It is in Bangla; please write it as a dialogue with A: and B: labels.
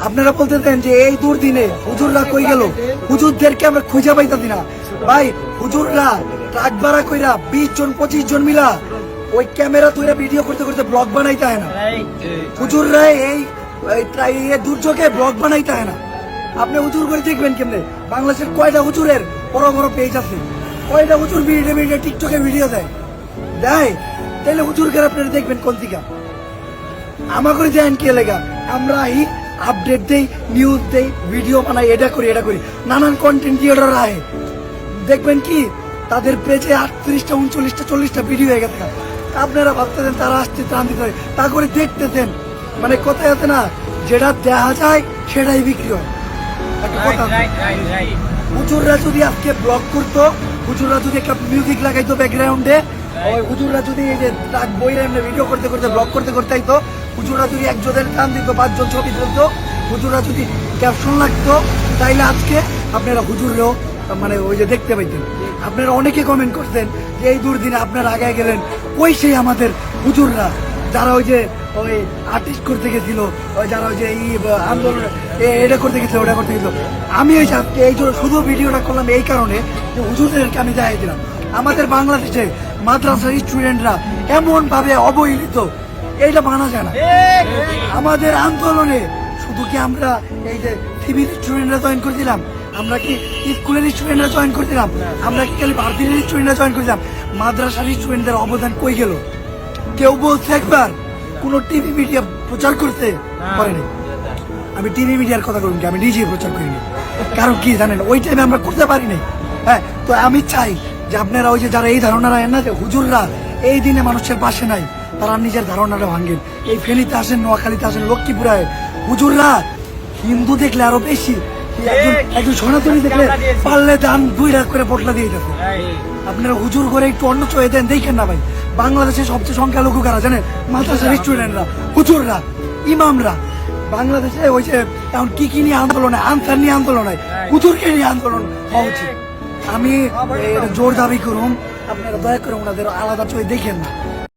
A: আপনারা বলতেছেন যে এই দুর্দিনে হুজুররা কই গেল, হুজুরদেরকে আমরা খুঁজে পাইতাছি না। ভাই হুজুররা ট্রাক ভাড়া কইরা 20 জন 25 জন মিলা ওই ক্যামেরা তৈরি ভিডিও করতে করতে ব্লগ বানাইতে হয় না। হুজুররা এই দুর্যোগে ব্লগ বানাইতে হয় না। আপনি হুজুর করে দেখবেন কেমনে? বাংলাদেশের কয়টা হুজুরের বড় বড় পেজ আছে, কয়টা হুজুর ভিডিও টিকটকে ভিডিও দেয় তাইলে হুজুরকে আপনারা দেখবেন কোন দিকে? আমাকে দেন কে লেগা? আমরা আপডেট দেই, নিউজ দেই, ভিডিও বানাই, এটা করি নানান কন্টেন্ট ক্রিয়েটর আয় দেখবেন কি তাদের পেজে 38টা 39টা 40টা ভিডিও হয়ে গেছে। আপনারা ভাবতেছেন তারা আসতে ত্রাণ দিতে হয়, তা করে দেখতেছেন। মানে কোথায় আছে না, যেটা দেখা যায় সেটাই বিক্রি হয়। একটা কথা, হুজুররা যদি আজকে ব্লগ করতো, হুজুররা যদি একটা মিউজিক লাগাইতো ব্যাকগ্রাউন্ডে, ওই হুজুররা যদি এই যে বইরা এমনি ভিডিও করতে করতে ব্লগ করতে করতে আইতো, হুজুররা যদি একজনের কান দিত, 5 জন ছবি তুলতো, হুজুররা যদি ক্যাপশন লাগতো, তাইলে আজকে আপনারা হুজুররাও মানে ওই যে দেখতে পাইতেন। আপনারা অনেকে কমেন্ট করতেন যে এই দুর্দিনে আপনারা আগে গেলেন, ওই সেই আমাদের হুজুররা যারা ওই যে ওই আর্টিস্ট করতে গেছিল, ওই যারা ওই যে এই আন্দোলন এটা করতে গেছিল, ওটা করতে গেছিল। আমি ওই এই শুধু ভিডিওটা করলাম এই কারণে যে হুজুরদেরকে আমি দেখাই দিলাম আমাদের বাংলাদেশে মাদ্রাসার স্টুডেন্টরা এমন ভাবে অবহেলিত, এইটা মানা যায় না। আমাদের আন্দোলনে শুধু কি আমরা এই যে সিভিল স্টুডেন্টরা জয়েন করে দিলাম, আমরা কি স্কুলের স্টুডেন্টরা জয়েন করে দিলাম, আমরা কি খালি ভারতীয় স্টুডেন্টরা জয়েন করে দিলাম? মাদ্রাসার স্টুডেন্টদের অবদান কই গেল? কেউ বলছে একবার? কোন টিভি মিডিয়া প্রচার করতে পারেনি। আমি টিভি মিডিয়ার কথা বলুন, আমি নিজেই প্রচার করিনি। কারণ কি জানেন, ওই টাইমে আমরা করতে পারিনি। হ্যাঁ, তো আমি চাই যে আপনারা ওই যে যারা এই ধারণা রাখেন না যে হুজুররা এই দিনে মানুষের পাশে নাই, তারা নিজের ধারণাটা ভাঙেন। এই ফেনীতে আসেন, নোয়াখালীতে আসেন, লক্ষ্মীপুরায় হুজুররা হিন্দু দেখলে আরো বেশি, একজন সনাতনী দেখলে পারলে দান 2 লাখ করে পটলা দিয়ে যাবে। আপনারা হুজুর করে একটু অন্য চয়ে দেন, দেখেন না ভাই বাংলাদেশের সবচেয়ে সংখ্যালঘু কারা জানেন? মাদ্রাসার স্টুডেন্টরা, হুজুররা, ইমামরা। বাংলাদেশে ওই যে এখন কি নিয়ে আন্দোলন হয়, আনসার নিয়ে আন্দোলন হয়, হুজুরকে নিয়ে আন্দোলন হওয়া উচিত। আমি জোর দাবি করুন, আপনারা দয়া করে ওনাদের আলাদা চোখে দেখেন না।